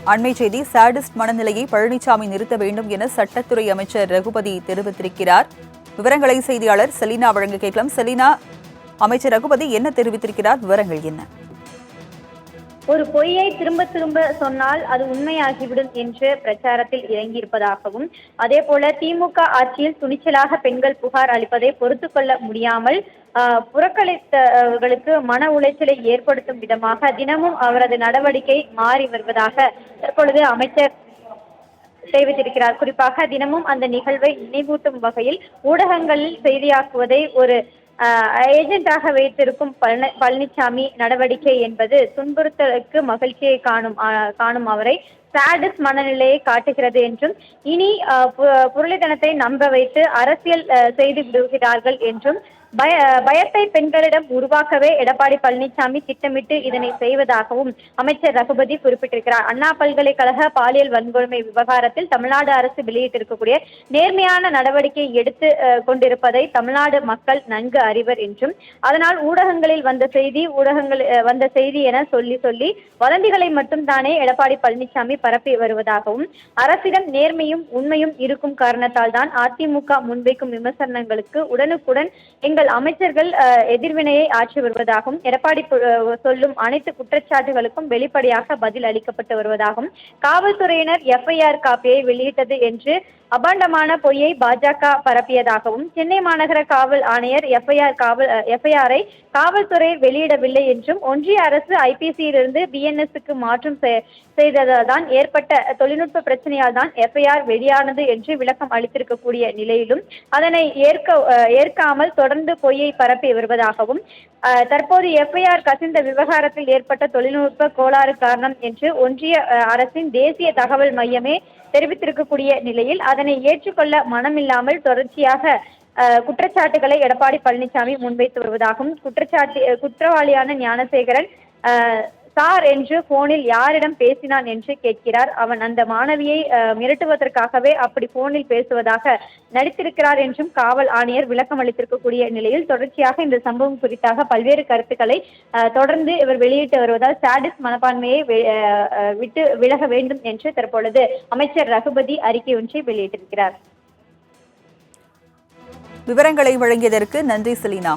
அண்மை செய்தி, சாடிஸ்ட் மனநிலையை பழனிசாமி நிறுத்த வேண்டும் என சட்டத்துறை அமைச்சர் ரகுபதி தெரிவித்திருக்கிறார். விவரங்களை செய்தியாளர் செலினா வழங்க கேட்கலாம். செலினா, அமைச்சர் ரகுபதி என்ன தெரிவித்திருக்கிறார்? விவரங்கள் என்ன? ஒரு பொய்யை திரும்ப திரும்ப சொன்னால் அது உண்மையாகிவிடும் என்று பிரச்சாரத்தில் இறங்கியிருப்பதாகவும், அதே போல திமுக ஆட்சியில் துணிச்சலாக பெண்கள் புகார் அளிப்பதை பொறுத்துக் கொள்ள முடியாமல் புறக்கணித்தவர்களுக்கு மன உளைச்சலை ஏற்படுத்தும் விதமாக தினமும் அவரது நடவடிக்கை மாறி வருவதாக தற்பொழுது அமைச்சர் தெரிவித்திருக்கிறார். குறிப்பாக தினமும் அந்த நிகழ்வை நினைவூட்டும் வகையில் ஊடகங்களில் செய்தியாக்குவதை ஒரு ஏஜென்டாக வைத்திருக்கும் பழனிசாமி நடவடிக்கை என்பது துன்புறுத்தலுக்கு மகிழ்ச்சியை காணும் அவரை சாடிஸ் மனநிலையை காட்டுகிறது என்றும், இனி புரளித்தனத்தை நம்ப வைத்து அரசியல் செய்து விடுகிறார்கள் என்றும், பயத்தை பெண்களிடம் உருவாக்கவே எடப்பாடி பழனிசாமி திட்டமிட்டு இதனை செய்வதாகவும் அமைச்சர் ரகுபதி குறிப்பிட்டிருக்கிறார். அண்ணா பல்கலைக்கழக பாலியல் வன்கொடுமை விவகாரத்தில் தமிழ்நாடு அரசு வெளியிட்டிருக்கக்கூடிய நேர்மையான நடவடிக்கை எடுத்து கொண்டிருப்பதை தமிழ்நாடு மக்கள் நன்கு அறிவர் என்றும், அதனால் ஊடகங்களில் வந்த செய்தி என சொல்லி வதந்திகளை மட்டும் தானே எடப்பாடி பழனிசாமி பரப்பி வருவதாகவும், அரசிடம் நேர்மையும் உண்மையும் இருக்கும் காரணத்தால் தான் அதிமுக முன்வைக்கும் விமர்சனங்களுக்கு உடனுக்குடன் எங்கள் அமைச்சர்கள் எதிர்வினையை ஆற்றி வருவதாகவும், எடப்பாடி சொல்லும் அனைத்து குற்றச்சாட்டுகளுக்கும் வெளிப்படையாக பதில் அளிக்கப்பட்டு வருவதாகவும், காவல்துறையினர் எஃப்ஐஆர் காப்பியை வெளியிட்டது என்று அபாண்டமான பொய்யை பாஜக பரப்பியதாகவும், சென்னை மாநகர காவல் ஆணையர் எஃப்ஐஆரை காவல்துறை வெளியிடவில்லை என்றும், ஒன்றிய அரசு ஐபிசியிலிருந்து பிஎன்எஸ்க்கு மாற்றம் செய்ததால் தான் ஏற்பட்ட தொழில்நுட்ப பிரச்சனையால் தான் எஃப்ஐஆர் வெளியானது என்று விளக்கம் அளித்திருக்கக்கூடிய நிலையிலும் அதனை ஏற்காமல் தொடர்ந்து பொய்யை பரப்பி வருவதாகவும், தற்போது எஃப்ஐஆர் கசிந்த விவகாரத்தில் ஏற்பட்ட தொழில்நுட்ப கோளாறு காரணம் என்று ஒன்றிய அரசின் தேசிய தகவல் மையமே தெரிவித்திருக்கக்கூடிய நிலையில் அதனை ஏற்றுக்கொள்ள மனமில்லாமல் தொடர்ச்சியாக குற்றச்சாட்டுகளை எடப்பாடி பழனிசாமி முன்வைத்து வருவதாகவும், குற்றவாளியான ஞானசேகரன் சார் என்று போனில் யாரிடம் பேசினான் என்று கேட்கிறார். அவன் அந்த மாணவியை மிரட்டுவதற்காகவே அப்படி போனில் பேசுவதாக நடித்திருக்கிறார் என்றும் காவல் ஆணையர் விளக்கம் அளித்திருக்கக்கூடிய நிலையில் தொடர்ச்சியாக இந்த சம்பவம் குறித்தாக பல்வேறு கருத்துக்களை தொடர்ந்து இவர் வெளியிட்டு வருவதால் சாடிஸ் மனப்பான்மையை விட்டு விலக வேண்டும் என்று தற்பொழுது அமைச்சர் ரகுபதி அறிக்கை ஒன்றை வெளியிட்டிருக்கிறார். விவரங்களை வழங்கியதற்கு நன்றி செலினா.